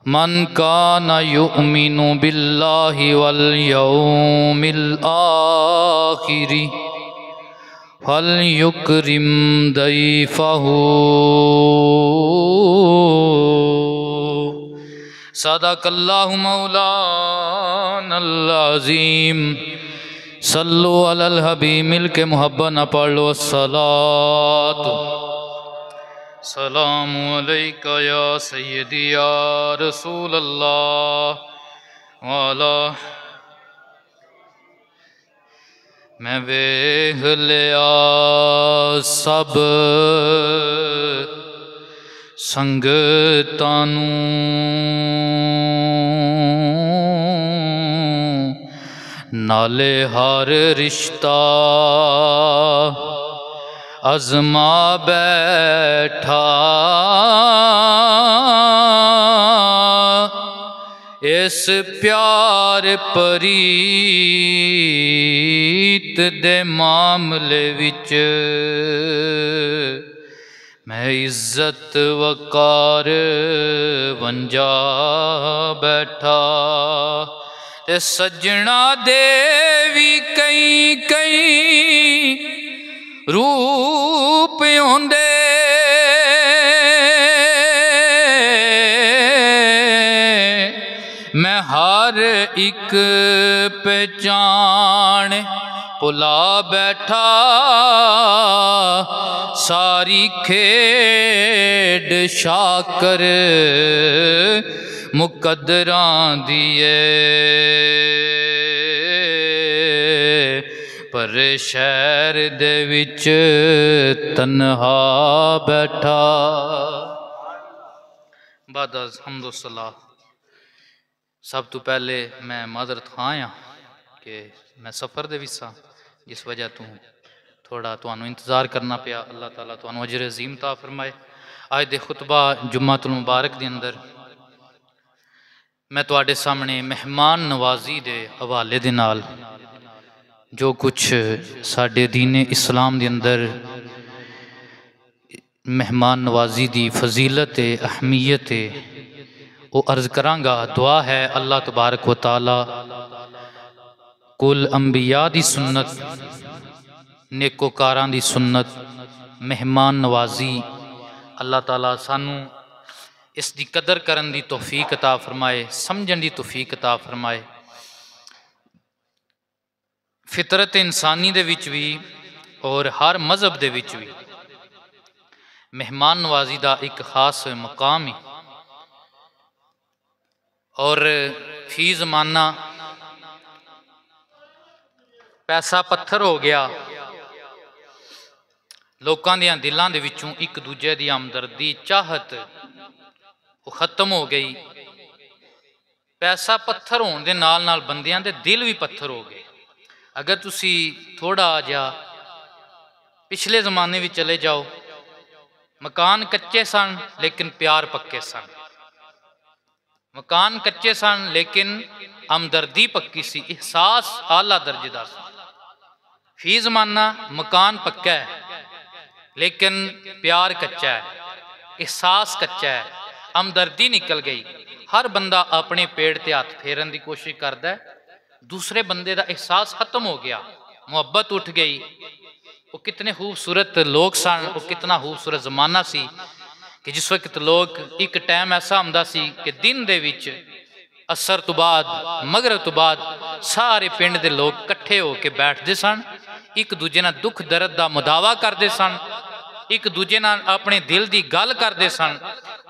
मन काना युमिनु बिल्लाहि वल यौमिल आखिरि फल युक्रिम दैफहु। सदकल्लाहु मौलानल अज़ीम। सल्लु अलल हबीब। मिल के मुहब्बत न पढ़ लो। सलात सलामु अलैका या सय्यदी या रसूल अल्लाह वाला। मैं वेख लिया सब संगतां नूं, नाले हर रिश्ता अज़मा बैठा। इस प्यार परीत दे मामले विच मैं इज्जत वकार वंजा बैठा। ते सजना दे भी कई कई रूप होंदे, मैं हर एक पहचान भुला बैठा। सारी खेड शाकर मुकद्दरां दी पर शहर दे विच तन्हा बैठा। बाद हम्दुलिल्लाह। सब तो पहले मैं माजरत खां हाँ कि मैं सफ़र दे विच सां, जिस वजह तो थोड़ा तुहानू इंतज़ार करना पिया। अल्लाह ताला तुहानू अजर अजीम ता फरमाए। अज दे खुतबा जुम्मातुल मुबारक दे अंदर मैं तुहाडे सामने मेहमान नवाजी दे हवाले दे नाल जो कुछ साडे दीन इस्लाम दे अंदर मेहमान नवाजी दी फजीलत अहमियत वो अर्ज करांगा। दुआ है अल्लाह तबारक व तआला कुल अंबिया दी सुन्नत, नेकोकारां दी सुन्नत, मेहमान नवाजी अल्लाह ताला सानू इसकी कदर करन दी तौफीक अता फरमाए, समझण दी तौफीक अता फरमाए। फितरत इंसानी दे विच भी और हर मजहब दे विच भी मेहमान नवाजी का एक खास मकाम है। और फी जमाना पैसा पत्थर हो गया, लोगों दियां दिलों दे विचों एक दूजे की हमदर्दी चाहत वो खत्म हो गई। पैसा पत्थर होने दे नाल नाल बंदियां दे दिल भी पत्थर हो गए। अगर तुसी थोड़ा जा पिछले जमाने में चले जाओ, मकान कच्चे सन लेकिन प्यार पक्के सन। मकान कच्चे सन लेकिन हमदर्दी पक्की सी, एहसास आला दर्जे दा सी। फी जमाना मकान पक्का है लेकिन प्यार कच्चा है, एहसास कच्चा है, हमदर्दी निकल गई। हर बंदा अपने पेड़ ते हाथ फेरन की कोशिश करता है, दूसरे बंदे का एहसास खत्म हो गया, मुहब्बत उठ गई। वो कितने खूबसूरत लोग सन, वो कितना खूबसूरत जमाना सी कि जिस वक्त लोग एक टाइम ऐसा आंदा सी कि दिन दे विच असर तो बाद मगरब तो बाद सारे पिंड दे लोग कट्ठे होके बैठते सन, एक दूजे नाल दुख दर्द का मुदावा करते सन, एक दूजे नाल अपने दिल की गल करते सन।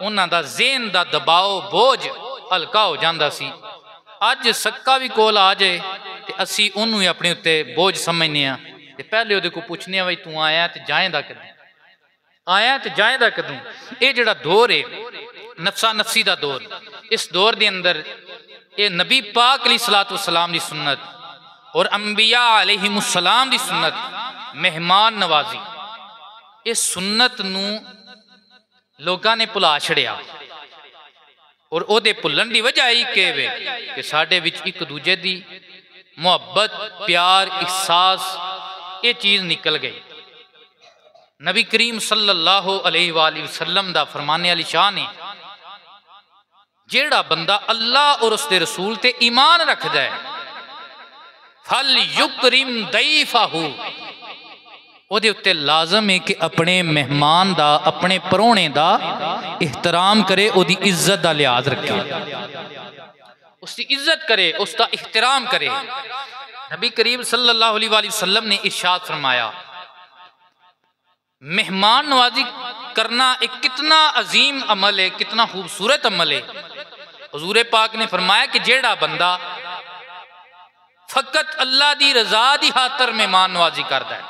उन्हां दा ज़हन दा दबाव बोझ हल्का हो जाता सी। अज सक्का भी कोल आ जाए तो असी उन्होंने ही अपने उत्ते बोझ समझने हैं। पहले वो पूछने भाई तू आया तो जाएगा कदों, आया तो जाएगा कदों। ये जड़ा दौर है नफसा नफसी का दौर, इस दौर के अंदर ये नबी पाक अलैहिस्सलाम की सुन्नत और अंबिया अलैहिमुस्सलाम की सुन्नत मेहमान नवाजी, इस सुन्नत नूं लोगों ने भुला छड़िया। और ओदे भुलन की वजह ही कि साडे विच एक दूजे की मुहब्बत प्यार एहसास ये चीज़ निकल गई। नबी करीम सल्लल्लाहु अलैहि वसल्लम दा फरमाने वाली शान है जेड़ा बंदा अल्लाह और उसके रसूल ते ईमान रखदा है, फल युकरिम दैफहू, ओदे उत्ते लाजम है कि अपने मेहमान दा, अपने परौने दा एहतराम करे, ओदी इज्जत दा लिहाज रखे, उसकी इज्जत करे, उसका एहतराम करे। नबी करीम सल्लल्लाहु अलैहि वसल्लम ने इरशाद फरमाया, मेहमान नवाजी करना एक कितना अजीम अमल है, कितना खूबसूरत अमल है। हुजूर पाक ने फरमाया कि जेड़ा बंदा फकत अल्लाह दी रजा दी खातर मेहमान नवाजी करता है,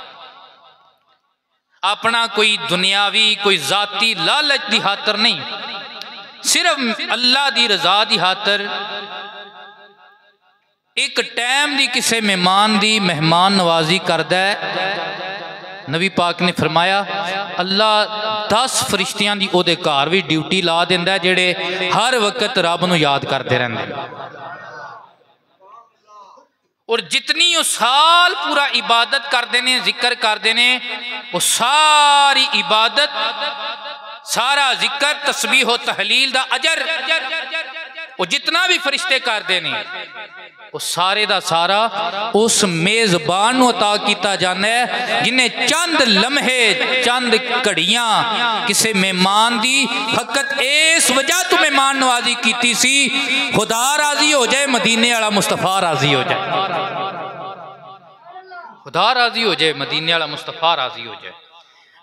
अपना कोई दुनियावी कोई जाती लालच दी खातर नहीं, सिर्फ अल्लाह दी रजा दी खातर एक टाइम दी किसी मेहमान दी मेहमान नवाजी करदा है, नबी पाक ने फरमाया अल्लाह 10 फरिश्तियां दी ओदे घर भी ड्यूटी ला दिंदा जेड़े हर वक्त रब नूं याद करते रहंदे, और जितनी वो साल पूरा इबादत करते हैं, जिक्र करते हैं, वो सारी इबादत, सारा जिक्र, तस्बीह हो तहलील दा अजर वो जितना भी फरिश्ते करते हैं, वो सारे दा सारा उस मेजबान नूं अता किया जाना है जिन्हें चंद लम्हे, चंद घड़ियां किसी मेहमान दी फकत इस वजह तो मेहमान नवाजी की सी, खुदा राजी हो जाए, मदीने वाला मुस्तफा राजी हो जाए, खुदा राजी हो जाए, मदीने वाला मुस्तफा राजी हो जाए।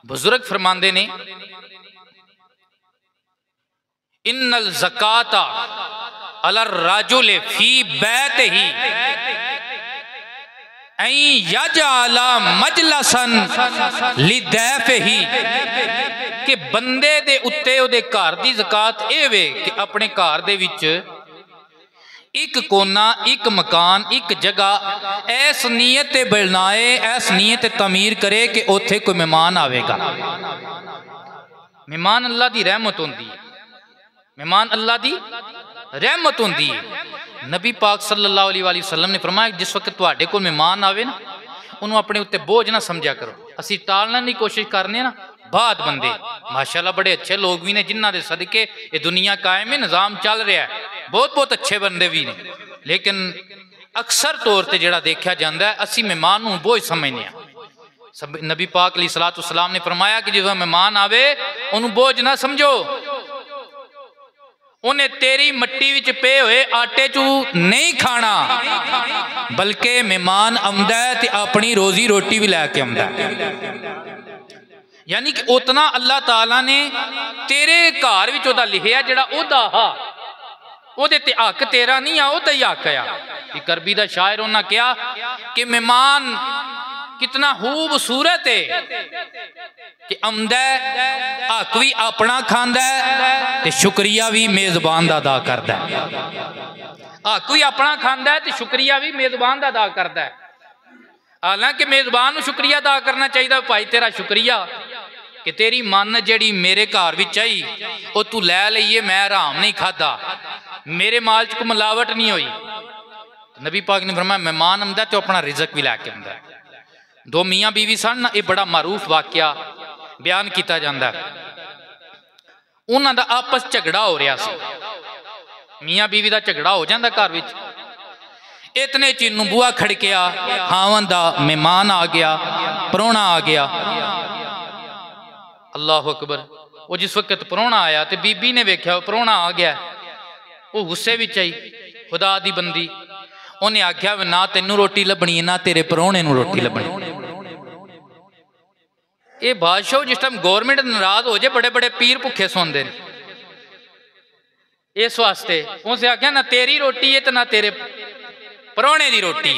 बुजुर्ग फरमांदे ने, इन्नल ज़काता अलर राजुल फी बैतिही ऐ यजअला मजलसन लिदैफिही, कि बंदे दे उत्ते ओदे घर दी ज़कात ए वे कि अपने घर दे विच एक कोना, एक मकान, एक जगह ऐस नीयत बनाए, ऐस नीयत तमीर करे कि उथे कोई मेहमान आवेगा। मेहमान अल्लाह दी रहमत होंदी है, मेहमान अल्लाह दी रहमत होंदी है। नबी पाक सल्लल्लाहु अलैहि वसल्लम ने फरमाया जिस वक्त तुहाडे कोल मेहमान आवे ना, उन्होंने अपने उत्ते बोझ ना समझा करो। असी टालने की कोशिश करने ना, बाद बंदे माशाअल्लाह बड़े अच्छे लोग भी ने जिन्हों के सदके ये दुनिया कायम है, निज़ाम चल रहा है, बहुत बहुत अच्छे बंदे भी ने, लेकिन अक्सर तौर पर जोड़ा देखा जाता है असी मेहमान को बोझ समझने। नबी पाक अलैहिस्सलातु वस्सलाम ने फरमाया कि जो मेहमान आवे उन्होंने बोझ ना समझो, उन्हें तेरी मट्टी विच पे हुए आटे चू नहीं खाना, बल्कि मेहमान आंदा है ते अपनी रोजी रोटी भी लैके आंदा है। यानी कि उतना अल्लाह ताला ने तेरे घर विच ओदा लिखिया जिहड़ा ओदा हा, ओदे ते हक तेरा नहीं आ, ओदा ही हक आ। एक अरबी दा शायर उन्हें कहा कि मेहमान कितना खूबसूरत है कि आंदा हक भी अपना खांदा है ते शुक्रिया भी मेजबान दा अदा करदा है, हक भी अपना खांदा है ते शुक्रिया भी मेजबान दा अदा करदा है। हालांकि मेजबान को शुक्रिया अदा करना चाहिए, भाई तेरा शुक्रिया कि तेरी मन जिहड़ी मेरे घर विच आई वो तू लै लईए, मैं हराम नहीं खादा, मेरे माल च कोई मिलावट नहीं हुई। नबी पाक ने फरमाया मेहमान आंदा तो अपना रिजक भी लैके आंदा। दो मियाँ बीवी सन ना, ये बड़ा मारूफ वाकया बयान किया जाता है। उन्हों का आपस झगड़ा हो रहा सी, मियाँ बीवी का झगड़ा हो जाता घर विच। इतने चीनू बूहा खड़किया, हावन दा मेहमान आ गया, परौना आ गया। अल्लाह अकबर। वो जिस वक्त परौना आया तो बीबी ने वेख्या परौना आ गया, वो गुस्से विच आई, खुदा दी बंदी, उन्हें आख्या ना तेनू रोटी लभनी है ना तेरे परौने नू रोटी लभनी। ये बादशाह जिस टाइम गौरमेंट नाराज हो जाए बड़े बड़े पीर भुखे सौंदे ने, इस वास्ते उसने आख्या ना तेरी रोटी है तो ना तेरे परौने की रोटी।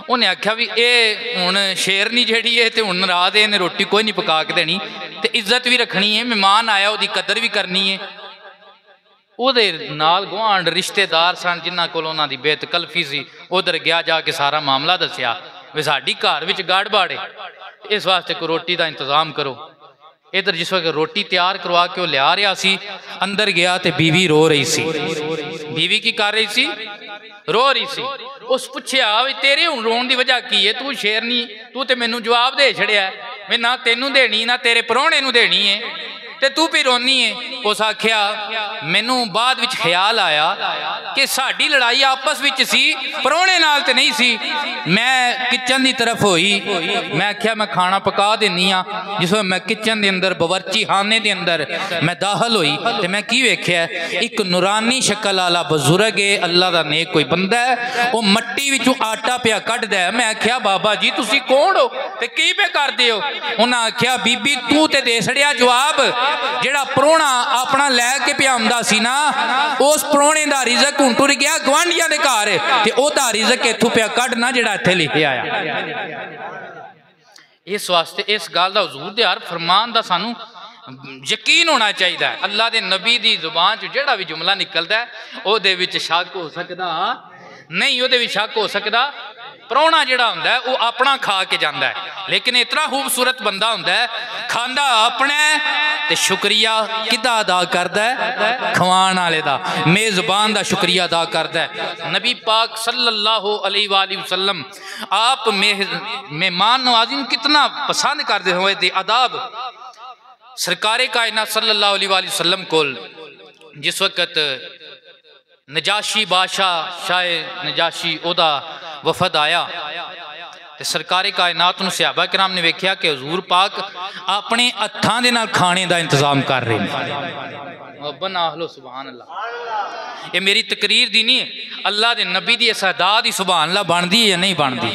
उन्हें आख्या भी ये हुण शेरनी जिहड़ी है तो हुण नाराज है, इन्हें रोटी कोई नहीं पका के देनी, तो इज्जत भी रखनी है, मेहमान आया उसकी कदर भी करनी है। उहदे नाल गुआंढ रिश्तेदार सन जिन्हां कोल उन्हां दी बेतकल्फी सी, उधर गया जाके सारा मामला दसिया भी साडी घर विच गड़बड़ है, इस वास्ते कोई रोटी का इंतजाम करो। इधर जिस वक्त रोटी तैयार करवा के लिया रहा सी, अंदर गया तो बीवी रो रही सी। बीवी की कर रही सी? रो रही सी। उस पूछया भी तेरे हुण रोन की वजह की है, तू शेरनी, तू तो मैनू जवाब दे छड़िया, मैं ना तेनू देनी ना तेरे परौने नू देनी है। ते तू भी रोनी है। उस आख्या मैनू बाद विच ख्याल आया कि साडी लड़ाई आपस विच सी, परौणे नाल ते नहीं सी। मैं किचन की तरफ होई, मैं आख्या मैं खाना पका देनी आ। जिस मैं किचन के अंदर बवर्ची खाने के अंदर मैं दाखिल हुई तो मैं की वेख्या एक नूरानी शक्ल वाला बजुर्ग है, अल्लाह का नेक कोई बंदा है, वो मट्टी विचों आटा पिया कढ़दा है। मैं आख्या बाबा जी तुसी कौन हो ते की पे करदे हो? उन्हें आख्या बीबी तू ते दे छड़िया जवाब, जेड़ा प्रोहणा अपना लैके पियाउंदा सी ना, उस प्रोहणे दा रिज़क हुण टुर गया गवांढियां दे घर ते ओहदा रिज़क इत्थों पिया कढ़ना जेड़ा इत्थे लिखिया आया। इस वास्ते इस गल का हजूर दे हर फरमान का सानू यकीन होना चाहिए। अल्लाह के नबी की जुबान च जेड़ा भी जुमला निकलता है ਉਹਦੇ ਵਿੱਚ शक हो सकता नहीं, ਉਹਦੇ ਵਿੱਚ शक हो सकता। ਪ੍ਰਾਹੁਣਾ ਜਿਹੜਾ ਹੁੰਦਾ है वह अपना खा के जाता है, लेकिन इतना खूबसूरत बंदा होंदा है खांदा अपना ते शुक्रिया किदा अदा करदा है? खवाण वाले दा, मेज़बान दा शुक्रिया अदा करदा है। नबी पाक सल्लल्लाहु अलैहि वसल्लम आप मेहमान नवाजी कितना पसंद करते हुए थे। आदाब सरकारे कायनात सल्लल्लाहु अलैहि वसल्लम कोल जिस वक्त नजाशी बादशाह शाह नजाशी ओदा वफद आया तो सरकारे कायनात नूं सहाबा किराम ने वेख्या कि हजूर पाक अपने हत्थां दे नाल खाने का इंतजाम कर रहे हैं। बना लो सुभान अल्लाह। ये मेरी तकरीर दी नहीं, अल्लाह के नबी की इस अदा दी सुभान अल्लाह बनती है या नहीं बनती?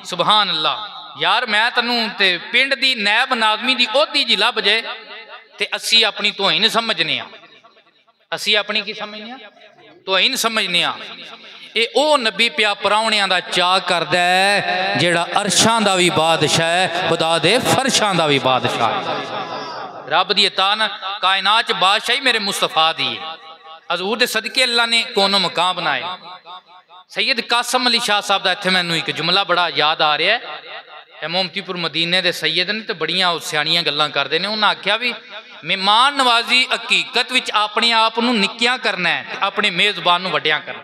सुभान अल्लाह। यार मैं तैनूं ते पिंड दी नैब नाज़मी दी ओहदी जी लभ जाए ते असी अपनी तोहीन समझने, असी अपनी की समझने? तोहीन समझने। ये ओ नबी पिया प्राहुणियां दा चाह करदा है जेड़ा अरशां दा भी बादशाह है, खुदा दे फरशां दा भी बादशाह है। रब दी अतान कायनात च बादशाही मेरे मुस्तफा दी है। हजूर दे सदके अल्लाह ने कोनो मकाम बनाए। सैयद कासम अली शाह साहब दा इत्थे मैनूं एक जुमला बड़ा याद आ रहा है। मोमतीपुर मदीने दे सैयद ने तो बड़ियां सियाणियां गल्लां करदे ने। उन्हें आख्या भी मेहमान नवाजी हकीकत विच अपने आप नूं निक्कियां करना है, अपने मेज़बान नूं वड्डियां करना।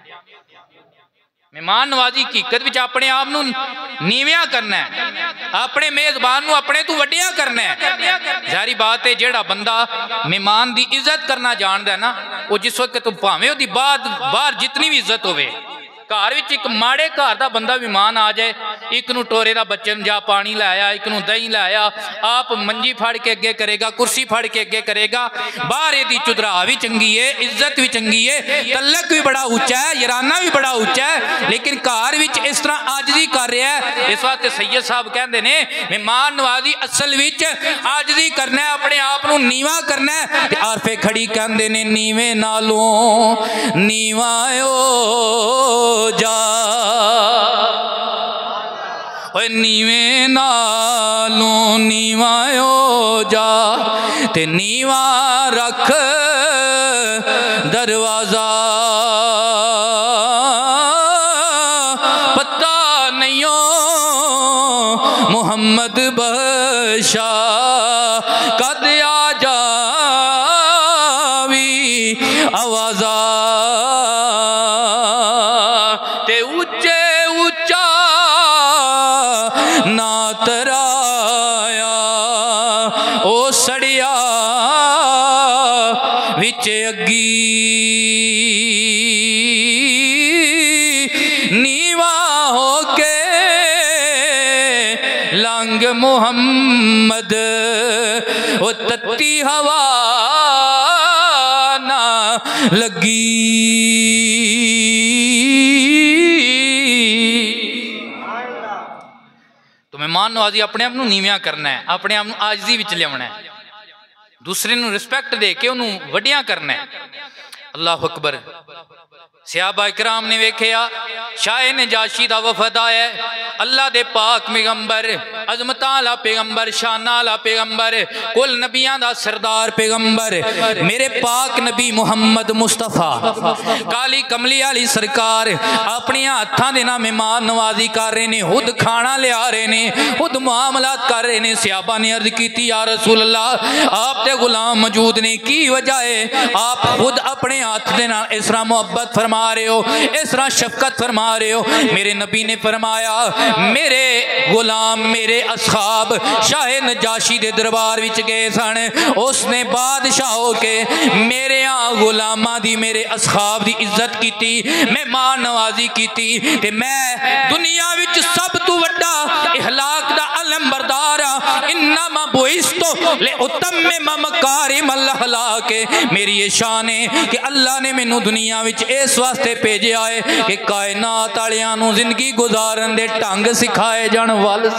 मेहमान नवाजी हकीकत विच अपने आप नूं नीवियां करना है, अपने मेज़बान नूं अपने तू वड्डियां करना है। जारी बात है जेड़ा बंदा मेहमान की इज्जत करना जानदा है ना, वो जिस वक्त भावें उहदी बाहर जितनी भी इज्जत होवे, घर विच एक माड़े घर का बंदा मेहमान आ जाए, एक नूं टोरे दा बच्चे नूं जा पानी लाया, एक नूं दही लाया, आप मंजी फड़ के अगे करेगा, कुर्सी फड़ के अगे करेगा। बाहर इहदी चुदरा भी चंगी है, इज्जत भी चंगी है, तलक भी बड़ा उच्चा है, यराना भी बड़ा उच्चा है, लेकिन घर विच इस तरह आजजी कर रहा है। इस वास्ते सैयद साहब कहते ने मेहमान नवाजी असल विच आजजी करना है, अपने आप नूं नीवा करना है। ते आरफे खड़ी कहते ने नीवे नालों नीवा जा, नीवे नालों नीवा जा, ते नीवा रख दरवाजा, पता नहीं मुहम्मद बशा कद आ जावी आवाजा, ते उच्चे उच्चा ना तराया ओ सड़िया विच अगी, नीवा होके लंग मुहम्मद ओ तत्ती हवा ना लगी। तो मेहमान नवाजी अपने आप नूं नीवियां करना है, अपने आप नूं आजजी विच लियावना है, दूसरे नूं रिस्पैक्ट दे के उन्होंने वड्डियां करना है। अल्लाह अकबर। सहाबा इकराम ने वेख्या शाह नजाशी दा वफद आया, अल्लाह दे पाक पैगंबर, अजमतां आला पैगंबर, शाना आला पैगंबर, कुल नबियां दा सरदार पैगंबर, मेरे पाक नबी मुहम्मद मुस्तफा काली कमली आली सरकार अपने हाथां दे नाल मेहमान नवाजी कर रहे ने, खुद खाना लिया रहे ने, खुद मुआमलात कर रहे ने। सहाबा ने अर्ज की या रसूल अल्लाह आप दे गुलाम मौजूद ने, की वजह है? आप खुद अपने हाथ दे नाल इस तरह मुहब्बत फरमा फरमा रहे हो, इस तरह शफकत फरमा रहे हो। मेरे नबी ने फरमाया मेरे गुलाम मेरे असहाब शाह नजाशी दे दरबार विच गए सन, उसने बादशाह होके मेरे गुलामां दी मेरे असहाब दी इज्जत की, मेहमान नवाजी की, ते मैं दुनिया विच सब तू वड्डा इहलाक दा अलम बरदार हां। इन्नमा बुइस्तु लिउतम्मिम मकारिमल अखलाक, मेरी ये शान है कि अल्लाह ने मैनू दुनिया विच इस वास्ते भेजा है कि कायनात वालियां नू जिंदगी गुजारन दे ढंग सिखाए जाण वाल,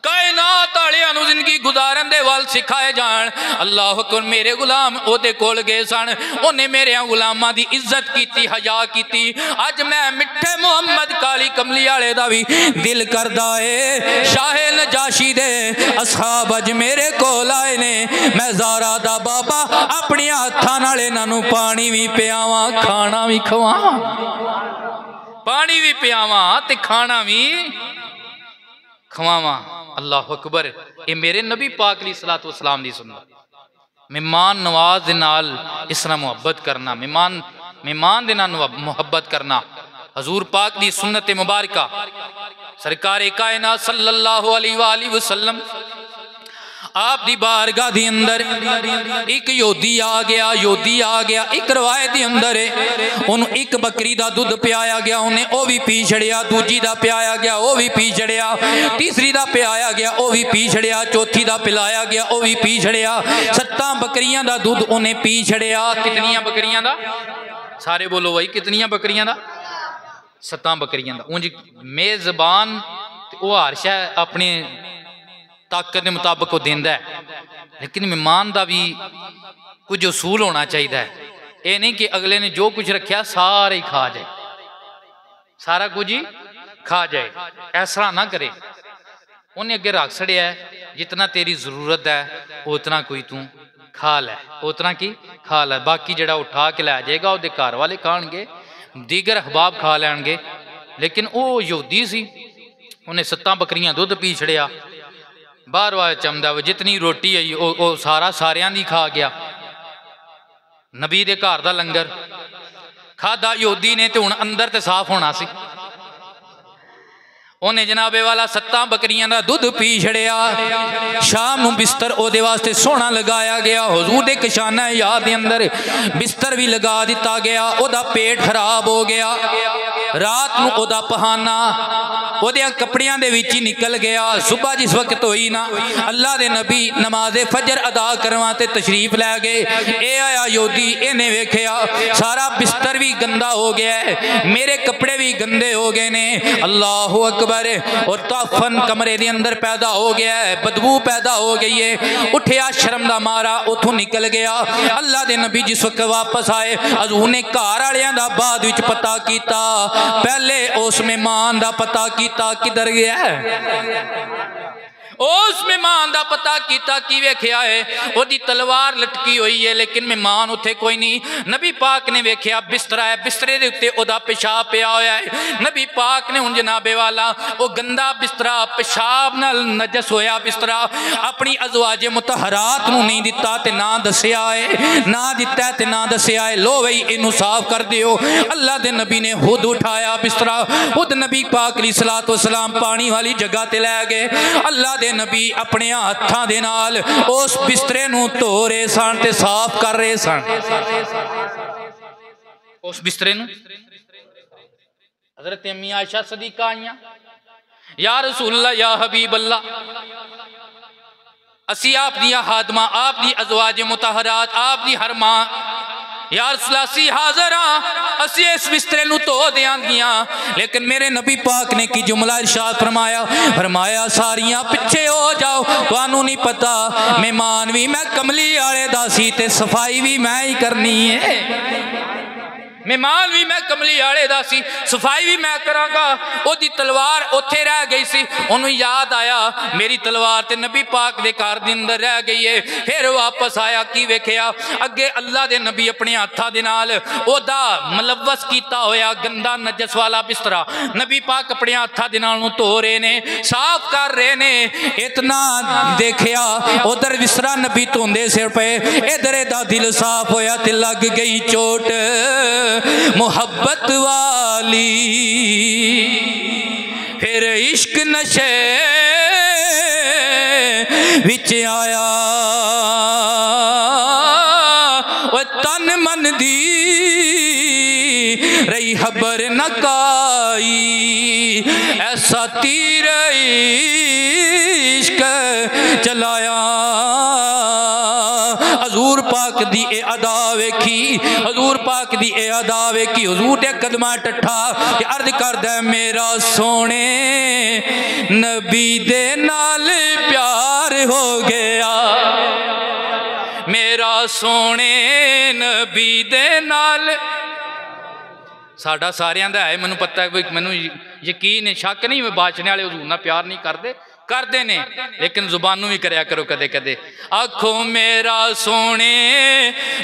कायनात वालियां नू जिंदगी गुजारन दे वाल सिखाए जान। अल्लाह अकबर। मेरे गुलाम ओदे कोल गए सन, उन्हें मेरे गुलामां दी इज्जत की, हया की। अज मैं मिठे मुहम्मद काली कमली वाले दा भी दिल करदा है, शाह नजाशी दे असहाब अज मेरे कोल आए ने, मैं ज़ारा दा बाबा अपने हत्थां नाल इन्हां नू पानी भी पियावां, खाना भी खवावां, पानी भी पियावां ते खाना भी खवावां। अल्लाह अकबर। ये मेरे नबी पाक अली सलातो वसलाम दी सुन्नत, मेहमान नवाज दे नाल इस तरह मुहब्बत करना, मेहमान दे नाल मुहब्बत करना हजूर पाक दी सुन्नत मुबारका। सरकार कायनात सल्लल्लाहु अलैहि वसल्लम आप दी बारगाह दी अंदर एक योधी आ गया, एक रवायत दी अंदर उन्होंने एक बकरी दा दुध पियाया गया, उन्हें वो भी पी छड़िया, दूजी दा पियाया गया वो भी पी छड़िया, तीसरी दा पियाया गया वो भी पी छड़िया, चौथी दा पिलाया गया वो भी पी छड़िया, 7 बकरियां दा दुध उन्हें पी छड़िया। कितनियां बकरियां दा? सारे बोलो भाई, कितनियां बकरियां दा? 7 बकरियां दा। उंज मेजबान वो हर शै अपने ताकत के मुताबिक वो देंदा है, लेकिन मेहमान का भी कुछ उसूल होना चाहिए। ये नहीं कि अगले ने जो कुछ रखा सारा ही खा जाए, सारा कुछ ही खा जाए, ऐसा ना करे। उन्हें अगे रख छड़िया है, जितना तेरी जरूरत है उतना कोई तू खा लै, उतना की खा लै, बाकी जड़ा उठा के लै जाएगा वो घर वाले खाएंगे, दीगर अहबाब खा लैणगे। लेकिन वो यहूदी सी, उन्हें 7 बकरियां दुध पी छड़िया, बार बार चमदा जितनी रोटी आई वो सारा सारियां दी खा गया। नबी दे घर दा लंगर खादा यहूदी ने, तो हुण अंदर ते साफ होना सी। उन्हें जनाबे वाला 7 बकरियां का दुध पी छड़िया। शाम नूं बिस्तर ओदे वास्ते सोहना लगाया गया, हुजूर दे कशाना याद दे अंदर बिस्तर भी लगा दिता गया। ओदा पेट खराब हो गया, रात नूं ओदा पहाना ओदे कपड़ियां दे विच ही निकल गया। सुबह जिस वक्त होई ना, अल्लाह दे नबी नमाज़े फजर अदा करवाते तशरीफ लै गए। ए आया योधी, इन्हें वेख्या सारा बिस्तर भी गंदा हो गया है, मेरे कपड़े भी गंदे हो गए ने। अल्लाह अकबर। और ताफन कमरे दे अंदर पैदा हो गया है, बदबू पैदा हो गई है। उठिया शर्म दा मारा उथों निकल गया। अल्लाह दे नबी जिस वक्त वापस आए, हजूर ने घर वालियां दा बाद विच पता किया, पहले उस मेहमान दा पता किया किधर गया है। उस मेहमान का पता किया कि वेख्या है ओदी तलवार लटकी हुई है, लेकिन मेहमान उत्थे कोई नहीं। नबी पाक ने वेख्या बिस्तरा है, बिस्तरे दे उत्ते ओदा पेशाब पिया होया है। नबी पाक ने हुण जनाबे वाला वो गंदा बिस्तरा, पेशाब नाल नजस होया बिस्तरा अपनी अज़वाजे मुतहरात नूं नहीं दिता ते ना दस्या है, ना दिता ते ना दस्या है। लो बई इनू साफ कर दियो। अल्लाह दे नबी ने खुद उठाया बिस्तरा, खुद नबी पाक अलैहिस्सलातु वस्सलाम पानी वाली जगह ते लै गए। अल्लाह दे नबी अपने हाथां दे नाल उस बिस्तरे नूं धो रहे सन ते साफ कर रहे सन। उस बिस्तरे नूं हज़रत अम्मी आयशा सदीका आईयां, या रसूलल्लाह या हबीब अल्लाह, असी आप दी हादमा, आप दी अज़वाज मुतहरात, आप दी हर मां यार सलासी हाजर हाँ, असी इस बिस्तरे नूं धो देंगिया। लेकिन मेरे नबी पाक ने की जुमला इरशाद फरमाया, फरमाया सारियां पिछे हो जाओ, तुहानू नहीं पता मेहमान भी मैं कमली वाले दा सी ते सफाई भी मैं ही करनी है। मेहमान भी मैं कमली आले दा सी, सफाई भी मैं करांगा। ओदी तलवार उत्थे रह गई सी, ओनू याद आया मेरी तलवार ते नबी पाक दे घर दे अंदर रह गई है। फिर वापस आया, की वेखिया अगे अल्लाह दे नबी अपने हाथां दे नाल ओदा मलवस कीता होया गंदा नजस वाला बिस्तरा नबी पाक अपने हाथां दे नाल धो रहे ने, साफ कर रहे ने। इतना देखिया उधर बिस्तरा नबी धोंदे सिर पे, इधर दा दिल साफ होया ते लग गई चोट मुहब्बत वाली। फिर इश्क नशे विच आया, वो तन मन दी रही खबर न काई, ऐसा तीर इश्क चलाया। हजूर पाक दी ए अदा वेखी, हजूर पाक दी ए अदा वेखी, हजूर दे कदमां टठा ते अर्ज करदा मेरा सोने नबी दे नाल प्यार हो गया, मेरा सोने नबी दे नाल। साडा सारियां दा है, मैनू पता है, मैनू यकीन है, शक नहीं बादशाह वाले हजूर नाल प्यार नहीं करते, करते ने, लेकिन जुबानों भी करया करो कदे कदे। आखो मेरा सोने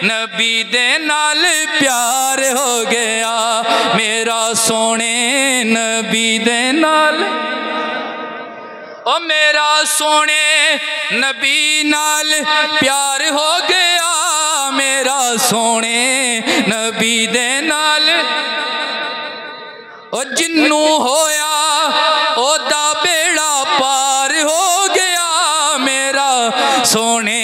नबी दे नाल प्यार हो गया, मेरा सोने नबी दे नाल। ओ मेरा सोने नबी नाल प्यार हो गया, मेरा सोने नबी दे नाल। ओ जिन्नू होया ओदा बेड़ा पार हो गया, मेरा सोने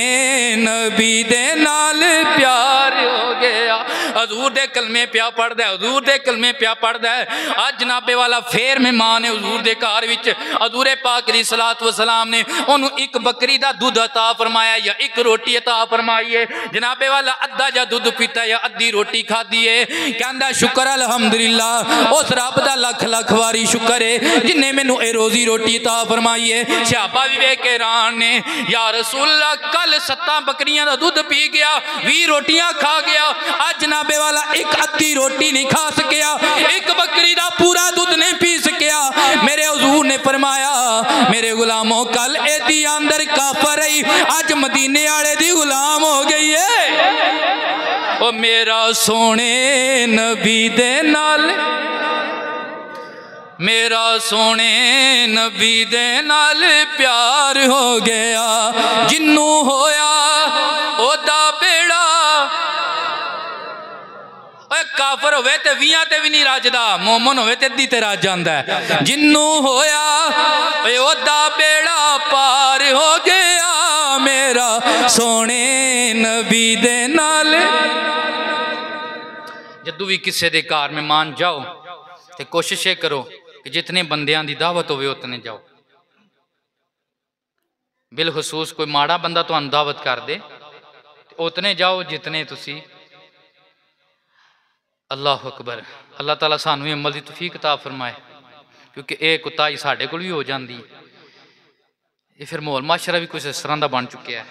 नबी दे नाल प्यार हो गया। हजूर दे कलमे प्या पढ़दा है, हजूर दे कलमे प्या पढ़दा है। अज जनाबे वाला फिर मेहमान है हजूर दे घर विच। हजूर पाक दी सलात व सलाम ने ओनू एक बकरी दा दूध अता फरमाया या एक रोटी अता फरमाई है। जनाबे वाला अद्धा जा दूध पीता या अद्धी रोटी खादी है। कहंदा शुक्र अल्हम्दुलिल्लाह, उस रब दा लख लख वारी शुक्र है जिन्हें मैनू ए रोजी रोटी अता फरमाई है। सहाबा भी वेख के हैरान ने, या रसूलल्लाह कल 7 बकरियां दा दूध पी गया, 20 रोटियां खा गया, अज जनाबे वाला एक अद्धी रोटी नहीं खा सकिया, एक बकरी दा पूरा दूध नहीं पी सकिया। मेरे हुजूर ने फरमाया मेरे गुलामों कल एदी अंदर काफर रही, अज मदीने वाले दी गुलाम हो गई है। ओ मेरा सोने नबी दे नाल, मेरा सोने नबी दे नाल प्यार हो गया, जिन्नू होया ओदा बेड़ा। काफर होवे ते 20 ते भी नहीं रजदा, मोमन होवे ते अद्धी ते रज जांदा है। जिन्नू होया ओदा बेड़ा पार हो गया, मेरा सोने नबी दे नाल। जदों भी किसी दे घर मेहमान जाओ ते कोशिश करो कि जितने बंदियां दी दावत होवे उतने जाओ। बिलखसूस कोई माड़ा बंदा तुहानू दावत कर दे उतने जाओ जितने तुसी। अल्लाह अकबर। अल्लाह ताला सानू अमल की तौफीक अता फरमाए, क्योंकि ये कुताही साढ़े कोल भी हो जाती। ये फिर माहौल माशरा भी कुछ इस तरह का बन चुका है।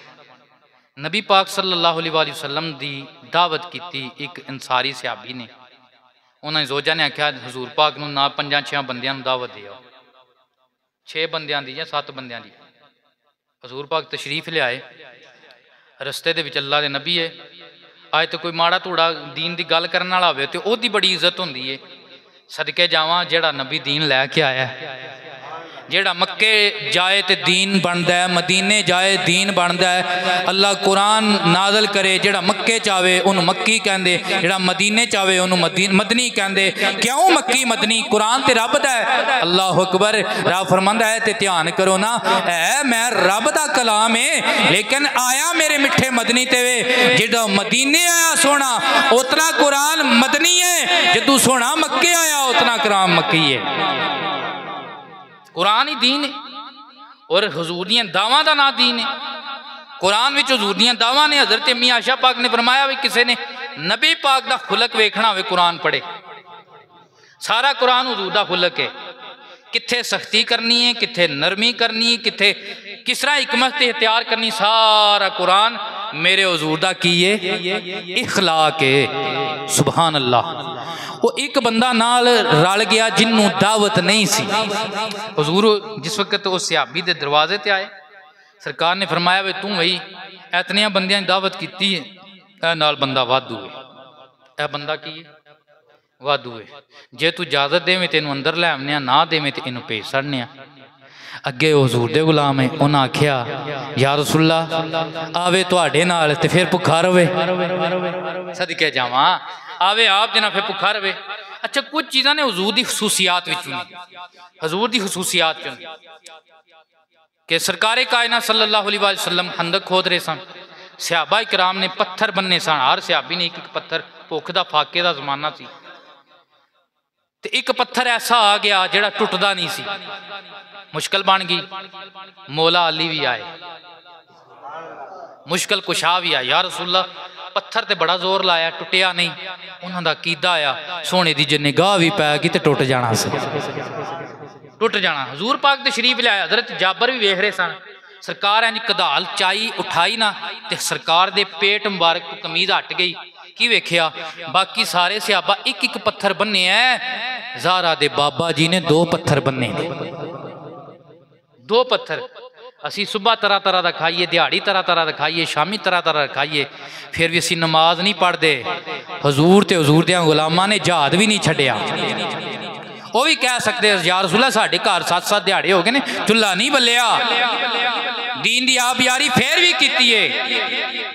नबी पाक सल्लल्लाहु अलैहि वसल्लम की दावत की एक अंसारी सहाबी ने, उन्होंने जोजा ने आख्या हजूर पाक नूं ना 5-6 बंदियां नूं दावत दे आओ, 6 बंदियां दी या 7 बंदियां दी। हजूर पाक तशरीफ लियाए, रस्ते दे विच अल्लाह दे नबी है। अज तो कोई माड़ा धूड़ा दीन की गल करने वाला हो तो उसकी बड़ी इज्जत होंदी है। सदके जावां जेड़ा नबी दीन लैके आया, जेड़ा मक्के जाए तो दीन बनता है, मदीने जाए दीन बनता है। अल्लाह कुरान नाजल करे, जेड़ा मक्के चावे उन्होंने मक्की कहते, जेड़ा मदीने चावे उन्होंने मदनी कहते। क्यों मक्की मदनी? कुरान तो रब दा है। अल्लाह अकबर। रब फरमांदा है, ते ध्यान करो ना, है मैं रब दा कलाम है, लेकिन आया मेरे मिठे मदनी ते वे। जेड़ा मदीने आया सोना उतना कुरान मदनी है, जदू सोना मक्के आया उतना कुरान मक्की है। कुरान ही दीन है और हजूर दियां दावां दा ना दीन है। कुरान विच हजूर दियां दावां ने। हजरत अम्मी आयशा पाक ने फरमाया भी किसी ने नबी पाक दा खुलक वेखना होवे कुरान पढ़े। सारा कुरान हजूर दा खुलक है, कित्थे सख्ती करनी है, कित्थे नरमी करनी है, कित्थे किस तरह हिकमत इख्तियार करनी, सारा कुरान मेरे हजूर दा की है इखलाक है। सुभान अल्लाह। वो एक बंदा नाल रल गया जिन्हों दावत नहीं सी। हुजूर जिस वक्त वो सहाबी दे दरवाजे ते आए, सरकार ने फरमाया वे तू भाई इतनिया बंदियां की दावत की है, नाल बंदा वाधू है, यह बंदा की है वाधू है, जे तू इजाजत देवे तेन अंदर लै आने, ना देवे तो इनू भेज छड़ने। अगे हुजूर दे गुलाम है, उन्हें आख्या या रसूलल्लाह आवे तुहाडे नाल ते फिर भुखा रवे, सदके जावां आवे आप दे नाल फिर भुखा रवे। अच्छा कुछ चीज़ां ने हुजूर दी खसूसियात विच ने, हुजूर दी खसूसियात क्यों कि सरकारे कायनात सल्लल्लाहु अलैहि वसल्लम खंदक खोद रहे सन, सहाबा इकराम ने पत्थर बनने सन, हर सहाबी ने एक एक पत्थर, भुख दा फाके दा जमाना सी, ते एक पत्थर ऐसा आ गया जिहड़ा टुटदा नहीं सी, मुश्किल बन गई। मौला अली भी आए, मुश्किल कुशा भी आया, या रसूलल्लाह पत्थर ते बड़ा जोर लाया टुटिया नहीं, उन्होंने कीदा आया सोने दी जे निगाह भी पै गई तो टुट जाना सी, टुट जाना। हजूर पाक दे शरीफ लिया, हजरत जाबर भी वेख रहे सन, सरकार इंज कदाल चाई उठाई ना ते सरकार दे पेट मुबारक तो कमीज हट गई, की वेख्या बाकी सारे सहाबा एक एक पत्थर बन्ने है, ज़ारा दे बाबा जी ने 2 पत्थर बन्ने, 2 पत्थर। असी सुबह तरह तरह का खाइए, दिहाड़ी तरह तरह का खाइए, शामी तरह तरह का खाइए, फिर भी असी नमाज नहीं पढ़ते। हजूर ते हजूर दे गुलामां ने जहाद भी नहीं छड्डिया। वो भी कह सकते या रसूलल्लाह साढ़े घर 7-7 दिहाड़े हो गए ने, चुल्हा नहीं बलिया, दीन दी आप यारी फिर भी की है।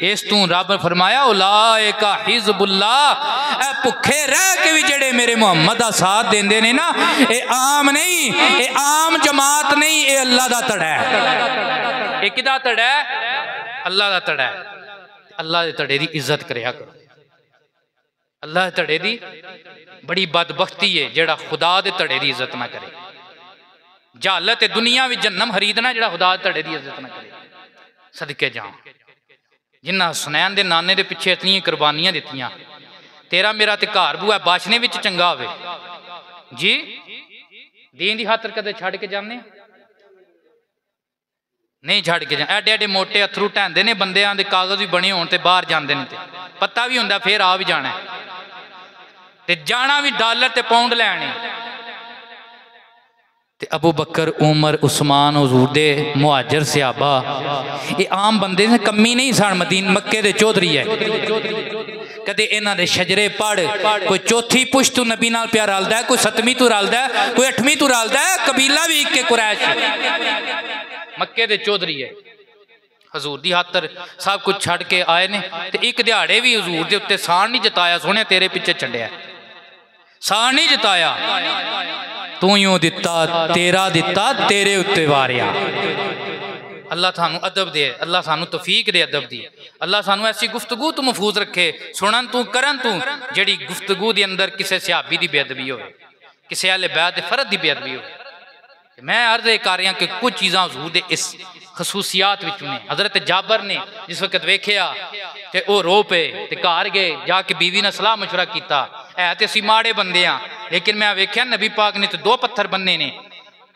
इस तू रब फरमाया उलाइका हिज़्बुल्लाह, ए भुखे रह के भी जेड़े मेरे मुहम्मद का साथ देंदे ने ना, ये आम नहीं, ये आम जमात नहीं, ये अल्लाह का धड़ा है। ये किदा धड़ा है? अल्लाह का धड़ा है। अल्लाह के धड़े की इज्जत करिया करो। अल्लाह के धड़े की बड़ी बदबख्ती है जेड़ा खुदा के धड़े की इज्जत ना करे। जहालत दुनिया भी जन्नम खरीदना जेड़ा खुदा के धड़े की इज्जत ना करे। सदके जाओ जिन्ना सुनैन के नाने के पिछे इतनी कुर्बानियां दित्तियां, तेरा मेरा ते घर बूआ बाशने विच चंगा होवे जी, दीन दी खातर कदे छड़ के जाने नहीं, छड़ के जा एडे एडे मोटे अथरू ढैंदे ने बंदियां दे, कागज भी बने होण ते बाहर जांदे ने, पता भी हुंदा फिर आ भी जाना ते जाना भी डॉलर ते पाउंड लैने। ते अबू बकर उमर उस्मान हुजूर दे मुहाजिर सहाबा ये आम बंदे ने, कमी नहीं सन, मदीन मक्के दे चौधरी है। कदे इन्हां दे शजरे पढ़, कोई चौथी पुश्त तू नबी नाल प्यार रलदा है, कोई 7वीं तू रलदा है, कोई 8वीं तू रलदा है, कबीला भी एक कुरैश मक्के दे चौधरी है। हजूर दी खातर सब कुछ छड़ के आए ने, ते एक दिहाड़े भी हजूर दे उत्ते साण नहीं जताया, सोने तेरे पिछे छड्डिया, साण नहीं जताया, तू यूं दिता तेरा दिता तेरे उत्ते वारिया। अल्लाह सानू अदब दे, अल्लाह सानू तौफीक दे अदब दी, अल्लाह सानू ऐसी गुफ्तगू तू महफूज रखे, सुनन तू करन तू जेड़ी गुफ्तगू दे अंदर किसी सहाबी दी बेअदबी हो, किसी अहले बैत दे फर्द दी बेअदबी हो। मैं अर्ज कर रहा कि कुछ चीज़ां हजूर दे इस खसूसियात विच ने। हजरत जाबर ने जिस वक्त वेख्या ते वो रो पे ते घर गए, जाके बीवी ने सलाह मशवरा किया, है तो असी माड़े बंदे हाँ, लेकिन मैं वेख्या नबी पाक ने तो 2 पत्थर बन्ने ने,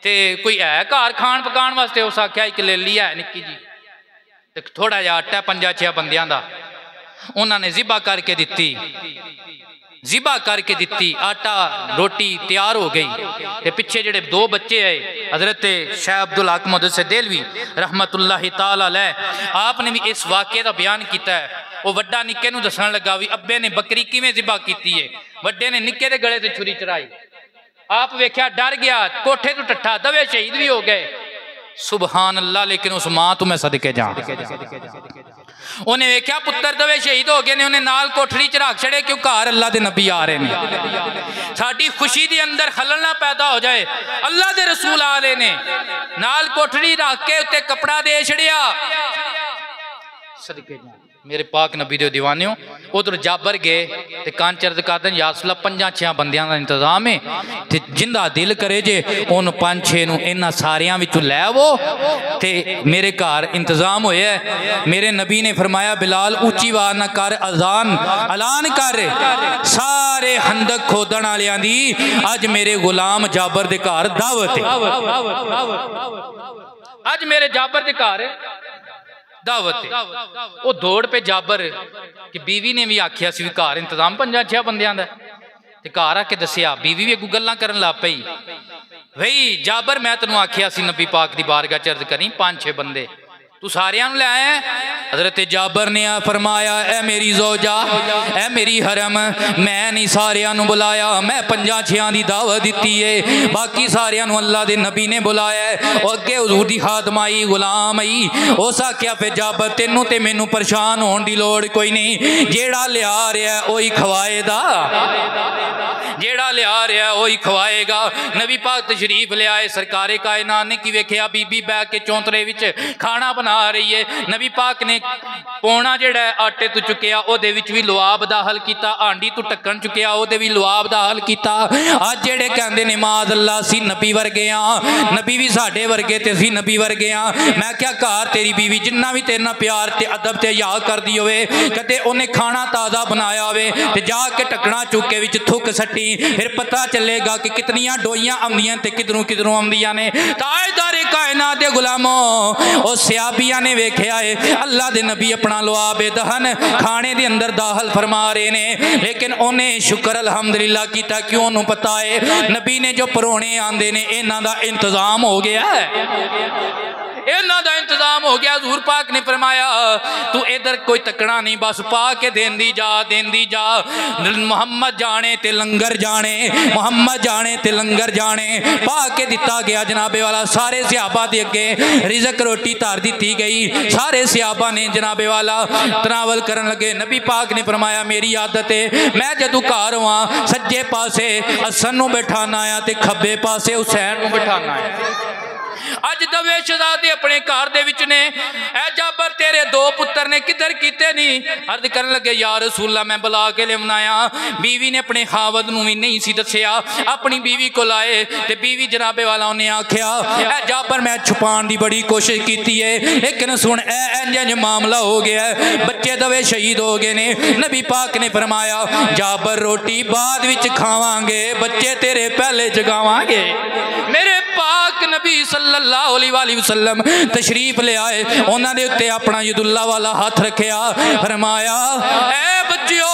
ते कोई है घर खाण पकाण वास्ते, उस आख्या एक ले ली है निक्की जी, ते थोड़ा जिहा आटा 5-6 बंदियां दा, उन्होंने जिबा करके दिती, जिबा करके दिती, आटा रोटी तैयार हो गई। ते पिछे जेडे 2 बच्चे आए, हजरत शाह अब्दुल हक मुहद्दिस देलवी रहमतुल्लाहि ताला अलैह, आपने भी इस वाक़े का बयान किया है। वो वड्डा निक्के नूं दसण लगा भी अब्बे ने बकरी किवें जिबा की है, वड्डे ने निक्के दे गले ते छुरी चढ़ाई, आप वेख्या डर गया, कोठे तो टट्ठा, दवे शहीद भी हो गए। सुबहान अल्लाह, लेकिन उस मां तो मैं सदके जा, उन्हें वेख्या पुत्र दवे शहीद हो गए ने, उन्हें नाल कोठड़ी च रख छड़े, क्यों घर अल्लाह दे नबी आ रहे हैं। साडी खुशी दे अंदर खलल ना पैदा हो जाए, अल्लाह दे रसूल आ रहे ने, नाल कोठड़ी रख के उत्ते कपड़ा दे छड़िया। सदके जा मेरे पाक नबी दे दीवाने, उधर जाबर गए ते कांच अर्ज करदे या रसूलल्लाह 5-6 बंदियां दा इंतजाम है, ते जिंदा दिल करे जे उन 5-6 नूं इन्हां सारियां विचों लै आवो, ते मेरे घर इंतजाम होया। मेरे नबी ने फरमाया बिलाल ऊंची आवाज़ ना कर, अजान ऐलान कर, सारे हंदक खोदण वालियां दी अज मेरे गुलाम जाबर दे घर दावत है, अज मेरे जाबर दे घर दावत है। वो दौड़ पे जाबर कि बीवी ने भी आखिया सी घर इंतजाम 5-6 बंदियां दा, ते घर आके दसिया, बीवी भी अगू गल्लां करन लग पई, बई जाबर मैं तेनों आखिया सी नबी पाक दी बारगाह च अर्ज करी 5-6 बंदे तू सारियां नूं ले आया। हजरत जाबर ने फरमाया, ए मेरी जोजा, ए मेरी हरम, मैं नहीं सारियां नूं बुलाया, मैं 5-6 दी दावत दित्ती है, बाकी सारियां नूं अल्लाह दे नबी ने बुलाया है। और अगे हुजूर दी खादमाई गुलाम आई, उस आख्या फिर जाबर तेनों ते मैनू परेशान होने की लोड़ कोई नहीं, जेड़ा लिया रहा वही खवाएगा, जेड़ा लिया रहा वही खवाएगा। नबी पाक तशरीफ ले आए, सरकारे कायनात ने की वेख्या, बीबी बैठ के चौंतरे विच खाना बना रही है। नबी पाक ने पौना जेड़ा आटे तो चुकिया ओदे विच भी लुआब दा हल कीता, आंडी तो ढक्कन चुकिया ओदे भी लुआब दा हल कीता। अज जेड़े कहंदे ने माद अल्लाह सी नबी वर्गे आ, नबी भी साडे वर्गे ते सी नबी वर्गे आ। मैं क्या घर तेरी बीवी जिन्ना भी तेरे नाल प्यार ते अदब ते याद करदी होवे, कदे ओने खाना ताज़ा बनाया होवे ते जाके ढक्कना चुक के विच थुक सट्टी, फिर पता चलेगा कि कितनियां डोइयां आंदियां ते किधरों किधरों आंदियां ने। ताजदारे कायनात दे गुलामों, ओ सियाबिया ने वेख्या है अल्लाह दे नबी अपना लुआब दहन खाने दे अंदर दाखिल फरमा रहे ने, लेकिन उन्हें शुक्र अल्हम्दुलिल्लाह कीता, क्यों उन्होंने पता है नबी ने जो परोने आंदे ने इन्हां दा इंतजाम हो गया है, इन्हां दा इंतजाम हो गया। हजूर पाक ने फरमाया तू इधर कोई तकना नहीं, बस पा के देंदी जा, देंदी जा। मुहम्मद जाने ते लंगर जाने, मुहम्मद जाने ते लंगर जाने, पा के दिता गया जनाबे वाला। सारे सहाबा दे अगे रिज़क रोटी धर दी गई, सारे सहाबा ने जनाबे वाला तनावल करन लगे। नबी पाक ने फरमाया मेरी आदत है मैं जदों घर होवां सज्जे पासे हसन नूं बैठाना आ ते खब्बे पासे हुसैन नूं बैठाना है। अज दवे शहजादे अपने घर दे विच ने, ऐ जाबर तेरे 2 पुत्र ने किधर कीते नहीं? अर्ज करन लगे या रसूल अल्लाह मैं बुला के लियाया। बीवी ने अपने खावद नूं भी नहीं सी दसिया, अपनी बीवी को लाए ते बीवी जनाबे वाला उन्हें आख्या ऐ जाबर मैं छुपाने की बड़ी कोशिश की है, लेकिन सुन इंज मामला हो गया, बच्चे दवे शहीद हो गए ने। नबी पाक ने फरमाया जाबर रोटी बाद विच खावांगे, बच्चे तेरे पहले जगावांगे। मेरे पाक नबी सल्लल्लाहु अलैहि वसल्लम तशरीफ ले आए, उन्होंने दे उत्ते अपना यदुल्ला वाला हाथ रखा, फरमाया ऐ बच्चियो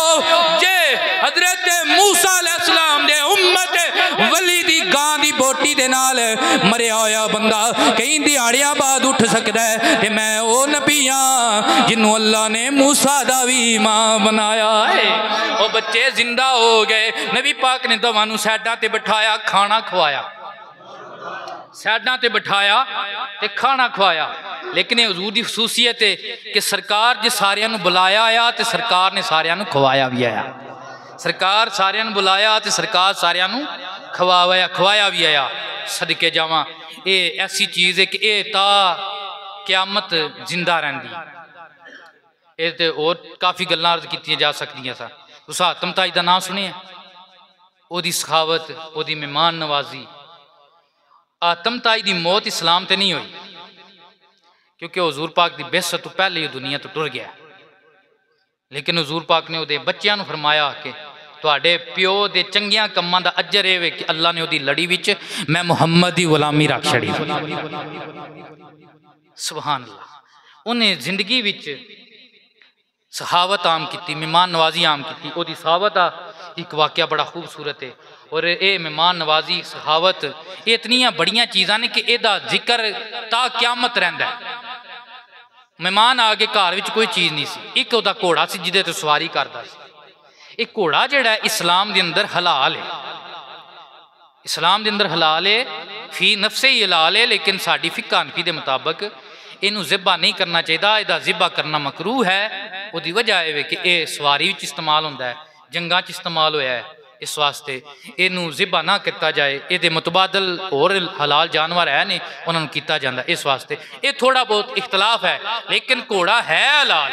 जे हजरत मूसा अलैहिस्सलाम दे उम्मत वली दी गां दी बोटी दे नाल मरिया होया बंदा कई दिहाड़ियां बाद उठ सकता है, ते मैं ओ नबी हां जिन्हों अल्लाह ने मूसा दा भी मां बनाया है। वो बच्चे जिंदा हो गए। नबी पाक ने दवां नूं साइडां ते बिठाया, खाना खवाया, साइडां ते बिठाया ते खाना खवाया। लेकिन हजूर की खसूसियत है कि सरकार जे सारियां नूं बुलाया आया ते सरकार ने सारियां नूं खवाया भी आया। सरकार सारियां नूं बुलाया ते सरकार सारियां नूं खवाया भी आया। सदके जावां ये ऐसी चीज़ है कि ये ता क़यामत जिंदा रहिंदी। ये ते और काफ़ी गल्लां अर्ज कीतियां जा सकदियां सा। तुस हातम ताज दा नाम सुनिया, ओदी सखावत, ओदी मेहमान नवाजी। आतम ताई की मौत इस्लाम ते नहीं हुई, क्योंकि हजूर पाक की बेसत तो पहले ही दुनिया तो टुर गया। लेकिन हजूर पाक ने उहदे बच्चों को फरमाया कि तुहाडे प्यो के चंगियां कम्मां दा अजर ये कि अल्लाह ने उहदी लड़ी विच मैं मुहम्मद की गुलामी रख छड़ी। सुभान अल्लाह। उन्हें जिंदगी विच सहावत आम की, मेहमान नवाजी आम की। उहदी सहावत का एक वाकया बड़ा खूबसूरत है। और ये मेहमान नवाजी सहावत ये इतनियां बड़ियां चीज़ां ने कि इसका जिक्र ता क़यामत रहिंदा है। मेहमान आ गए, घर विच कोई चीज़ नहीं सी, एक उहदा घोड़ा सी जिहदे ते सवारी करदा सी। एक घोड़ा जिहड़ा इस्लाम के अंदर हलाल है, इस्लाम के अंदर हलाल है, फी नफ्से ही हलाल है, लेकिन साडी फिक्र हनफी के मुताबिक इनू ज़िबा नहीं करना चाहिए, इसका ज़िबा करना मकरूह है। उसकी वजह है कि यह सवारी विच इस्तेमाल होंदा है, जंगां च इस्तेमाल होया है, इस वास्ते इनू ज़िबा ना किया जाए। ये मुतबादल होर हलाल जानवर है ने उन्होंने किया जाता, इस वास्ते ये थोड़ा बहुत इख्तलाफ है, लेकिन घोड़ा है हलाल।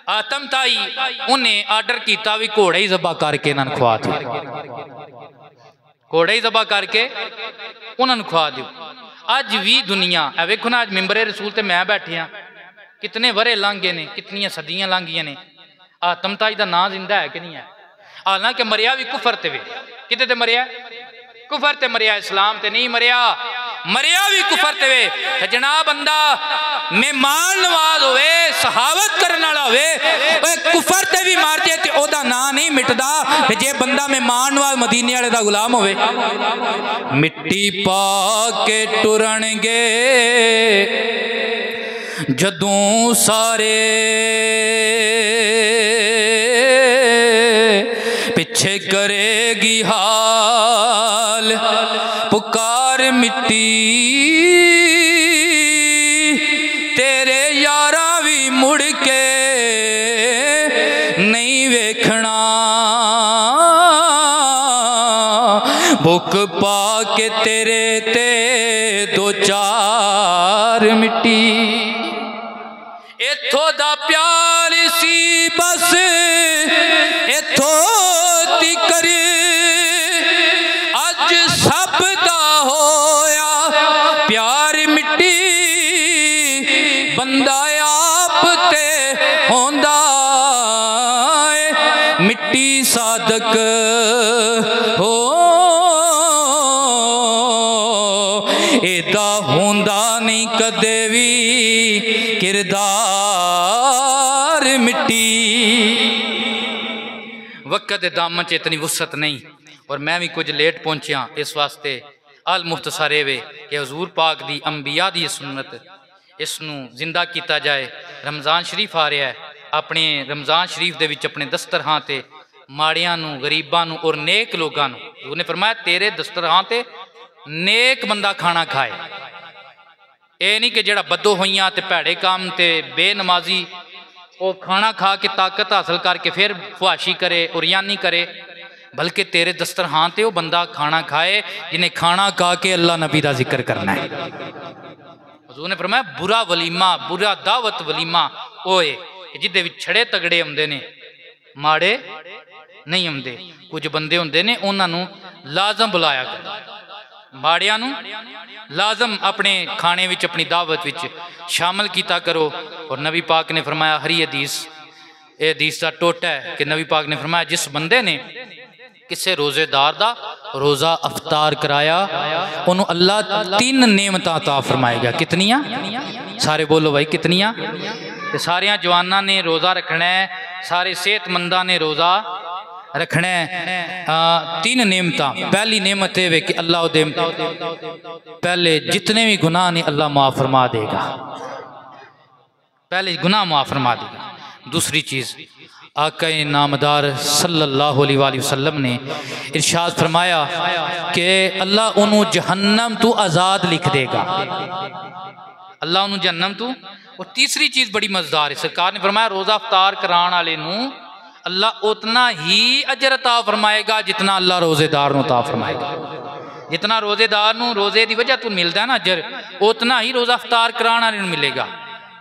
आतम ताई उन्हें आर्डर किया भी घोड़ा ही ज़बा करके इन्होंने खुआ दो, घोड़ा ही ज़बा करके उन्होंने खुआ दो। अज भी दुनिया वेखो ना, अज मिंबरे रसूल ते मैं बैठे हाँ, कितने वरे लंघ गए ने, कितनियां सदियां लंघ गई ने। आतम ताई का नाम जिंदा है कि नहीं है? हालांकि मरिया भी कुफर ते वे, किते ते मरिया? कुफर ते मरिया, इस्लाम ते नहीं मरिया, मरिया भी कुफर ते वे। जनाब बंदा मेहमान नवाज होवे, सहावत करने वाला होवे, कुफर ते भी भी मर जाए तो ओदा नां नहीं मिटदा ते जे बंदा मेहमान नवाज मदीने वाले दा गुलाम होवे। मिट्टी पा के टुरनगे जदों सारे पिछे करेगी हाल पुकार मिट्टी तेरे यारा भी मुड़ के नहीं वेखना। भुख पा के तेरे ते दो चार मिट्टी इथों दा प्यार सी बस इथों तिकर अज सब दा होया प्यार मिट्टी बंदा आप ते होंदा मिट्टी सादक हो एदा होंदा नहीं कदे भी किरदार मिट्टी। वक्त दे दामन च इतनी वुसत नहीं और मैं भी कुछ लेट पहुंचिया इस वास्ते अल मुख्तसर वे कि हजूर पाक दी अंबिया दी सुन्नत इसनू जिंदा किया जाए। रमज़ान शरीफ आ रहा है, अपने रमज़ान शरीफ दे विच अपने दस्तरखां ते माड़ियां नू गरीबां नू और नेक लोगां नू उन्हें फरमाया तेरे दस्तरखां ते नेक बंदा खाना खाए। ये नहीं कि जड़ा बदो होइयां ते भैड़े काम ते बेनमाजी वो खाना खा के ताकत हासिल करके फिर फुहाशी करे उरियानी करे, बल्कि तेरे दस्तरखां ते वो बंदा खाना खाए जिन्हें खाना खा के अल्लाह नबी का जिक्र करना है। हुज़ूर ने फरमाया बुरा वलीमा बुरा दावत वलीमा ओए जिदे विच छड़े तगड़े आउंदे ने माड़े नहीं आउंदे। कुछ बंदे हुंदे ने उन्हां नूं लाजम बुलाया कर, माड़ियां नूं लाजम अपने खाने विच अपनी दावत विच शामिल किया करो। और नबी पाक ने फरमाया हरी हदीस ये हदीस का टोटा है कि नबी पाक ने फरमाया जिस बंदे ने किसी रोजेदार दा रोज़ा अफ्तार कराया उन्होंने अल्लाह 3 नेमत अता फरमाएगा। कितनियां? सारे बोलो भाई कितनियां? सारिया जवाना ने रोज़ा रखना है, सारे सेहतमंदा ने रोज़ा रखना है। 3 नेमत। पहली नेमत है कि अल्लाह दे पहले जितने भी गुनाह ने अल्लाह माफ़ फरमा देगा, पहले गुनाह माफ़ फरमा देगा। दूसरी चीज़ आका नामदार सल्लल्लाहु अलैहि वसल्लम ने इरशाद फरमाया कि अल्लाह उन्होंने जहन्नम तू आज़ाद लिख देगा, अल्लाह उन्होंने जहन्नम तू। और तीसरी चीज़ बड़ी मज़ेदार है, सरकार ने फरमाया रोज़ा अफ्तार कराने वाले नू अल्लाह उतना ही अजर अता फरमाएगा जितना अल्लाह रोजेदार नू अता फरमाएगा। जितना रोजेदार नू रोजे की वजह तो मिलता है ना अजर, उतना ही रोज़ा अफ्तार कराने वाले नू मिलेगा।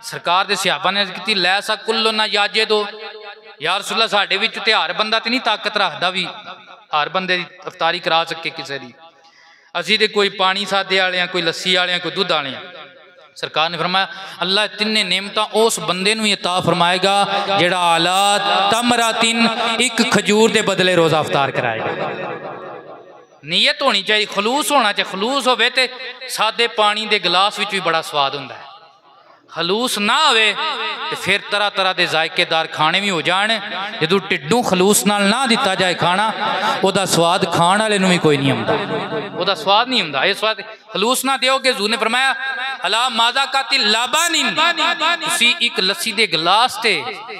सरकार के सहाबा ने की लै सा कुल्लो ना याजे दो यार रसूलल्लाह साडे विच ते हर बंदा तो नहीं ताकत रखता भी हर बंदे की अफ्तारी करा सके किसी की। असी तो कोई पानी सादे वाले कोई लस्सी वाले कोई दुध वाले। सरकार ने फरमाया अल्लाह 3 नेमत उस बंदे नूं अता फरमाएगा जेड़ा आला तमरातिन एक खजूर के बदले रोज़ा अफ्तार कराएगा। नीयत होनी चाहिए, खलूस होना चाहिए। खलूस होवे ते सादे पानी के गिलास विच भी बड़ा स्वाद हुंदा है। खलूस ना होवे तो फिर तरह तरह के जायकेदार खाने भी हो जान, जो टिड्डू खलूस नाल ना दिता जाए खाना वह स्वाद खाण वाले भी कोई नहीं आता, वह स्वाद नहीं आता। इस स्वाद खलूस ना दोगे हज़ूर ने फरमाया अला माजा कातिल लाबानिन तुसी एक लस्सी के गिलास ते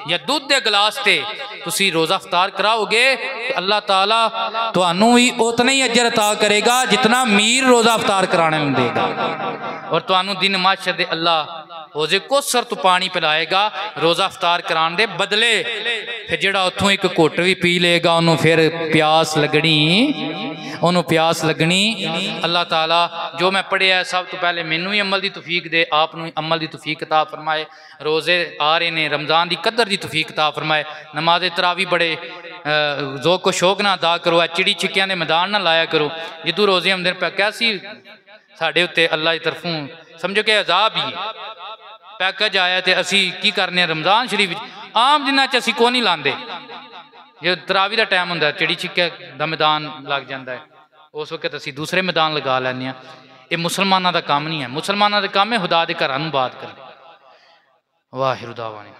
या दूध के गिलास ते तुसी रोज़ा अफ्तार कराओगे तो अल्लाह ताला तुहानू भी उतना ही अजर अता करेगा जितना मीर रोज़ा अफ्तार कराने में देगा। और तुहानू दिन माशर दे अल्लाह रोजे कोसर तो पानी पिलाएगा रोज़ा अफ्तार कराने दे बदले। फिर जड़ा उतों एक घुट भी पी लेगा उन्होंने फिर प्यास लगनी, उन्होंने प्यास लगनी। अल्लाह ताला जो मैं पढ़िया सब तो पहले मैनू भी अमल की तौफीक दे, आप अमल की तौफीक अता फरमाए। रोज़े आ रहे ने, रमज़ान की कदर की तौफीक अता फरमाए। नमाज़े तरावी बड़े ज़ौक़ शौक ना अदा करो, चिड़ी छिक्कियां के मैदान ना लाया करो। जिदू रोज़े आउंदे पे कैसी साढ़े उत्ते अल्लाह की तरफों समझो कि अजाब ही पैकेज आया तो असी की करने रमज़ान शरीफ आम दिनों असी को नहीं लाते। जो तरावी का टाइम होंगे चिड़ी छिक्के का मैदान लग जाता है उस वक्त असी दूसरे मैदान लगा लैंने। ये मुसलमानों का काम नहीं है, मुसलमानों का काम है खुदा के घरां नूं बात करना। वाहिगुरू दावाने।